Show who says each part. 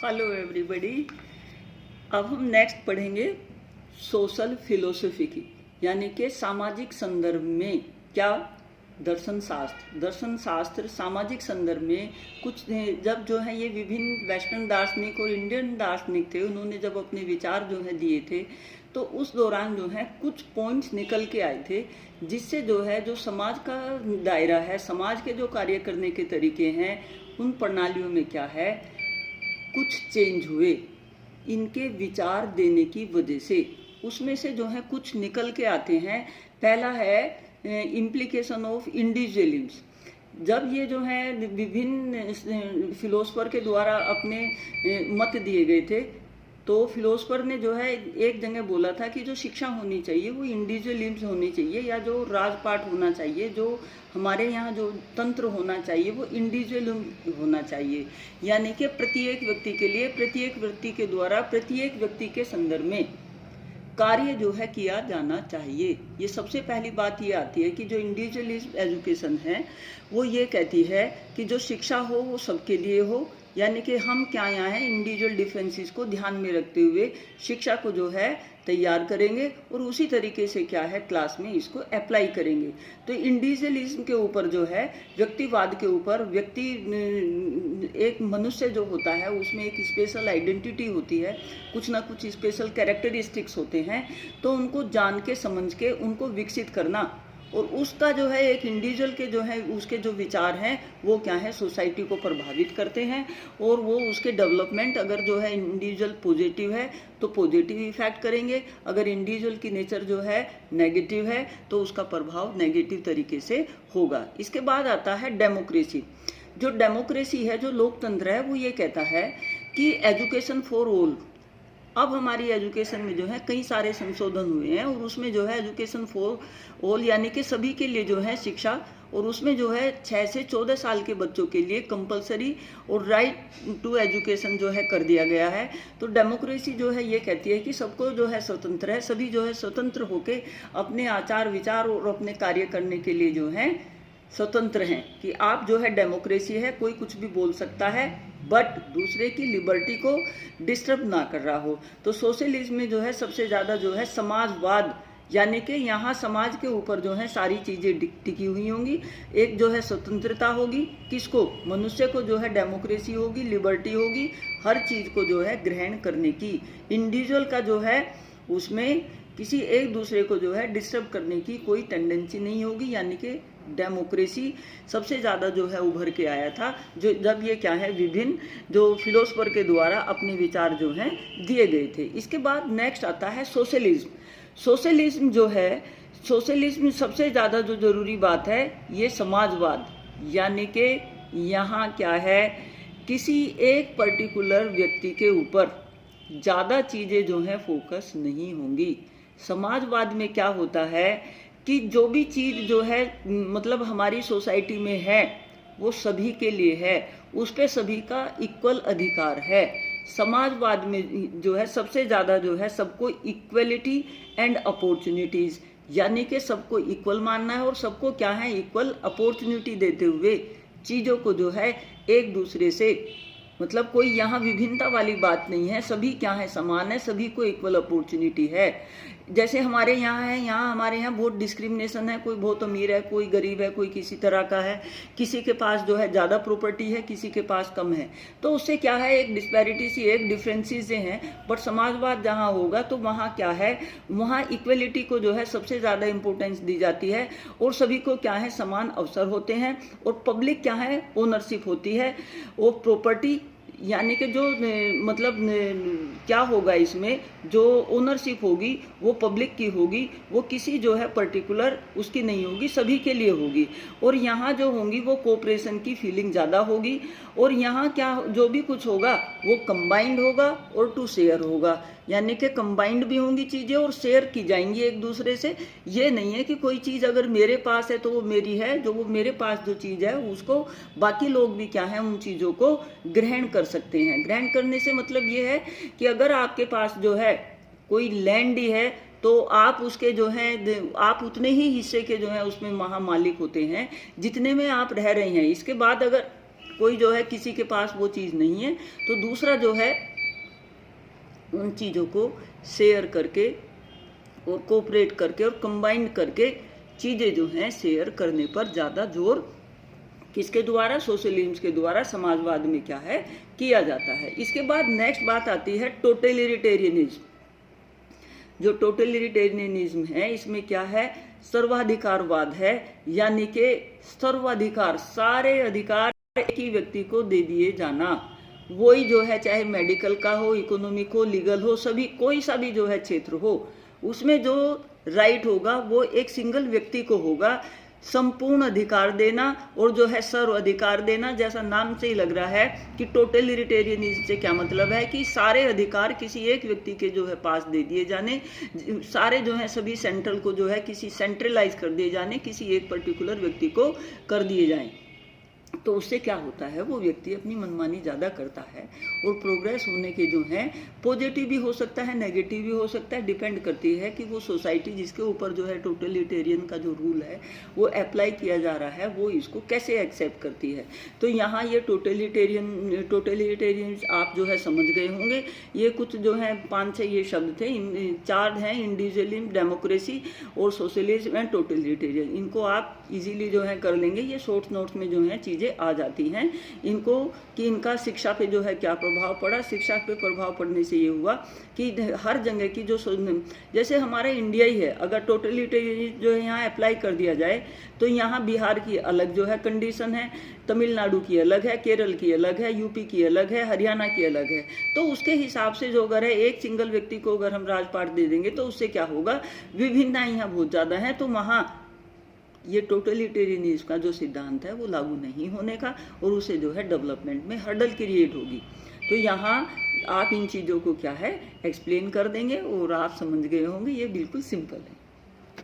Speaker 1: Hello everybody. अब हम next पढ़ेंगे सोशल फिलोसफी की, यानी कि सामाजिक संदर्भ में क्या दर्शन शास्त्र सामाजिक संदर्भ में कुछ जब जो है ये विभिन्न वेस्टर्न दार्शनिक और इंडियन दार्शनिक थे, उन्होंने जब अपने विचार जो है दिए थे तो उस दौरान जो है कुछ पॉइंट्स निकल के आए थे, जिससे जो है जो समाज का दायरा है, समाज के जो कार्य करने के तरीके हैं, उन प्रणालियों में क्या है कुछ चेंज हुए इनके विचार देने की वजह से। उसमें से जो है कुछ निकल के आते हैं। पहला है इम्प्लीकेशन ऑफ इंडिविजुअलिज्म। जब ये जो है विभिन्न फिलोसफर के द्वारा अपने मत दिए गए थे, तो फिलोसफर ने जो है एक जगह बोला था कि जो शिक्षा होनी चाहिए वो इंडिविजुअलिज्म होनी चाहिए, या जो राजपाट होना चाहिए, जो हमारे यहाँ जो तंत्र होना चाहिए वो इंडिविजुअल होना चाहिए, यानी कि प्रत्येक व्यक्ति के लिए, प्रत्येक व्यक्ति के द्वारा, प्रत्येक व्यक्ति के संदर्भ में कार्य जो है किया जाना चाहिए। ये सबसे पहली बात ये आती है कि जो इंडिविजुअलिज्म एजुकेशन है वो ये कहती है कि जो शिक्षा हो वो सबके लिए हो, यानी कि हम क्या यहाँ है इंडिविजुअल डिफरेंसेस को ध्यान में रखते हुए शिक्षा को जो है तैयार करेंगे और उसी तरीके से क्या है क्लास में इसको अप्लाई करेंगे। तो इंडिविजुअलिज्म के ऊपर जो है व्यक्तिवाद के ऊपर, व्यक्ति एक मनुष्य जो होता है उसमें एक स्पेशल आइडेंटिटी होती है, कुछ ना कुछ स्पेशल कैरेक्टरिस्टिक्स होते हैं, तो उनको जान के समझ के उनको विकसित करना, और उसका जो है एक इंडिविजुअल के जो है उसके जो विचार हैं वो क्या है सोसाइटी को प्रभावित करते हैं, और वो उसके डेवलपमेंट, अगर जो है इंडिविजुअल पॉजिटिव है तो पॉजिटिव इफेक्ट करेंगे, अगर इंडिविजुअल की नेचर जो है नेगेटिव है तो उसका प्रभाव नेगेटिव तरीके से होगा। इसके बाद आता है डेमोक्रेसी। जो डेमोक्रेसी है, जो लोकतंत्र है, वो ये कहता है कि एजुकेशन फॉर ऑल। अब हमारी एजुकेशन में जो है कई सारे संशोधन हुए हैं, और उसमें जो है एजुकेशन फॉर ऑल यानी कि सभी के लिए जो है शिक्षा, और उसमें जो है 6 से 14 साल के बच्चों के लिए कंपलसरी और राइट टू एजुकेशन जो है कर दिया गया है। तो डेमोक्रेसी जो है ये कहती है कि सबको जो है स्वतंत्र है, सभी जो है स्वतंत्र होकर अपने आचार विचार और अपने कार्य करने के लिए जो है स्वतंत्र हैं, कि आप जो है डेमोक्रेसी है, कोई कुछ भी बोल सकता है बट दूसरे की लिबर्टी को डिस्टर्ब ना कर रहा हो। तो सोशलिज्म में जो है सबसे ज़्यादा जो है समाजवाद, यानी कि यहाँ समाज के ऊपर जो है सारी चीज़ें टिकी हुई होंगी। एक जो है स्वतंत्रता होगी, किसको, मनुष्य को जो है डेमोक्रेसी होगी, लिबर्टी होगी, हर चीज़ को जो है ग्रहण करने की। इंडिविजुअल का जो है उसमें किसी एक दूसरे को जो है डिस्टर्ब करने की कोई टेंडेंसी नहीं होगी, यानी कि डेमोक्रेसी सबसे ज़्यादा जो है उभर के आया था, जो जब ये क्या है विभिन्न जो फिलोसफर के द्वारा अपने विचार जो हैं दिए गए थे। इसके बाद नेक्स्ट आता है सोशलिज्म। सोशलिज्म जो है, सोशलिज्म सबसे ज़्यादा जो जरूरी बात है ये समाजवाद, यानी कि यहाँ क्या है किसी एक पर्टिकुलर व्यक्ति के ऊपर ज़्यादा चीज़ें जो हैं फोकस नहीं होंगी। समाजवाद में क्या होता है कि जो भी चीज़ जो है मतलब हमारी सोसाइटी में है वो सभी के लिए है, उस पर सभी का इक्वल अधिकार है। समाजवाद में जो है सबसे ज़्यादा जो है सबको इक्वलिटी एंड अपॉर्चुनिटीज़, यानी कि सबको इक्वल मानना है और सबको क्या है इक्वल अपॉर्चुनिटी देते हुए चीज़ों को जो है एक दूसरे से, मतलब कोई यहाँ विभिन्नता वाली बात नहीं है, सभी क्या है समान है, सभी को इक्वल अपॉर्चुनिटी है। जैसे हमारे यहाँ है, हमारे यहाँ बहुत डिस्क्रिमिनेशन है, कोई बहुत अमीर है, कोई गरीब है, कोई किसी तरह का है, किसी के पास जो है ज़्यादा प्रॉपर्टी है, किसी के पास कम है, तो उससे क्या है एक डिस्पैरिटी सी, एक डिफरेंसेस हैं। बट समाजवाद जहाँ होगा तो वहाँ क्या है, वहाँ इक्वलिटी को जो है सबसे ज़्यादा इम्पोर्टेंस दी जाती है, और सभी को क्या है समान अवसर होते हैं, और पब्लिक क्या है ओनरशिप होती है, वो प्रॉपर्टी, यानी कि जो मतलब क्या होगा इसमें जो ओनरशिप होगी वो पब्लिक की होगी, वो किसी जो है पर्टिकुलर उसकी नहीं होगी, सभी के लिए होगी। और यहाँ जो होंगी वो कोऑपरेशन की फीलिंग ज़्यादा होगी, और यहाँ क्या जो भी कुछ होगा वो कंबाइंड होगा और टू शेयर होगा, यानी कि कंबाइंड भी होंगी चीज़ें और शेयर की जाएंगी एक दूसरे से। ये नहीं है कि कोई चीज़ अगर मेरे पास है तो वो मेरी है, जो वो मेरे पास जो चीज़ है उसको बाकी लोग भी क्या है उन चीज़ों को ग्रहण कर सकते हैं। ग्रहण करने से मतलब ये है कि अगर आपके पास जो है कोई लैंड ही है तो आप उसके जो हैं आप उतने ही हिस्से के जो हैं उसमें महामालिक होते हैं जितने में आप रह रहे हैं। इसके बाद अगर कोई जो है किसी के पास वो चीज़ नहीं है, तो दूसरा जो है उन चीज़ों को शेयर करके और कोऑपरेट करके और कंबाइन करके चीज़ें जो हैं शेयर करने पर ज़्यादा जोर किसके द्वारा, सोशलिज्म के द्वारा समाजवाद में क्या है किया जाता है। इसके बाद नेक्स्ट बात आती है टोटलिटेरियनिज्म। जो टोटलिटेरियनिज्म है इसमें क्या है, सर्वाधिकारवाद है, यानी कि सर्वाधिकार, सारे अधिकार एक ही व्यक्ति को दे दिए जाना। वही जो है चाहे मेडिकल का हो, इकोनॉमिक हो, लीगल हो, सभी कोई सा भी जो है क्षेत्र हो, उसमें जो राइट होगा वो एक सिंगल व्यक्ति को होगा। संपूर्ण अधिकार देना और जो है सर्व अधिकार देना, जैसा नाम से ही लग रहा है कि टोटलिटेरियनिज्म से क्या मतलब है कि सारे अधिकार किसी एक व्यक्ति के जो है पास दे दिए जाने, सारे जो है सभी सेंट्रल को जो है किसी सेंट्रलाइज कर दिए जाने, किसी एक पर्टिकुलर व्यक्ति को कर दिए जाएं। तो उससे क्या होता है, वो व्यक्ति अपनी मनमानी ज़्यादा करता है और प्रोग्रेस होने के जो है पॉजिटिव भी हो सकता है, नेगेटिव भी हो सकता है, डिपेंड करती है कि वो सोसाइटी जिसके ऊपर जो है टोटलिटेरियन का जो रूल है वो अप्लाई किया जा रहा है वो इसको कैसे एक्सेप्ट करती है। तो यहाँ ये टोटलिटेरियन आप जो है समझ गए होंगे। ये कुछ जो है 5-6 ये शब्द थे, 4 हैं, इंडिविजुअलिज्म, डेमोक्रेसी और सोशलिज्म एंड टोटलिटेरियन। इनको आप इजीली जो है कर लेंगे, ये शॉर्ट नोट्स में जो है चीज़ें आ जाती हैं इनको, कि इनका शिक्षा पे जो है क्या प्रभाव पड़ा। शिक्षा पे प्रभाव पड़ने से ये हुआ कि हर जगह की जो, जैसे हमारा इंडिया ही है, अगर टोटलिटेरियन जो है यहाँ अप्लाई कर दिया जाए तो यहाँ बिहार की अलग जो है कंडीशन है, तमिलनाडु की अलग है, केरल की अलग है, यूपी की अलग है, हरियाणा की अलग है। तो उसके हिसाब से जो अगर है एक सिंगल व्यक्ति को अगर हम राजपाट दे देंगे तो उससे क्या होगा, विभिन्नताएं यहाँ बहुत ज़्यादा हैं, तो वहाँ ये टोटलिटेरियनिज्म का जो सिद्धांत है वो लागू नहीं होने का और उसे जो है डेवलपमेंट में हर्डल क्रिएट होगी। तो यहाँ आप इन चीज़ों को क्या है एक्सप्लेन कर देंगे और आप समझ गए होंगे, ये बिल्कुल सिंपल है।